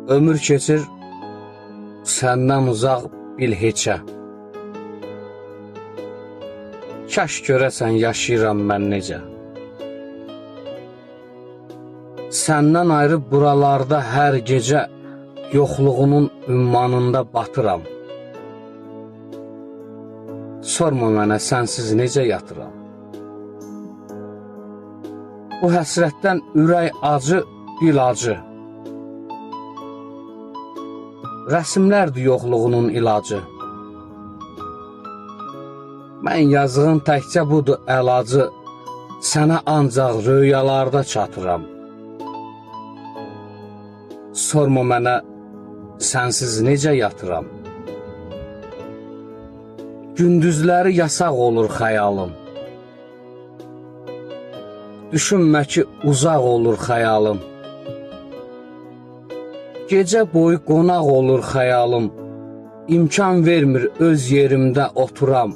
Ömür keçir səndən uzaq bil heçə. Kaş görəsən yaşayıram mən necə. Səndən ayrı buralarda hər gecə yoxluğunun ümmanında batıram. Sorma mənə sənsiz necə yatıram. Bu həsrətdən ürək acı, dil acı. Rəsimlərdir yoxluğunun ilacı. Mən yazığın təkcə budur əlacı, sənə ancaq rüyalarda çatıram. Sorma mənə sənsiz necə yatıram. Gündüzləri yasaq olur xəyalım. Düşünmə ki, uzaq olur xəyalım. Gecə boyu qonaq olur xəyalım. İmkan vermir öz yerimdə oturam.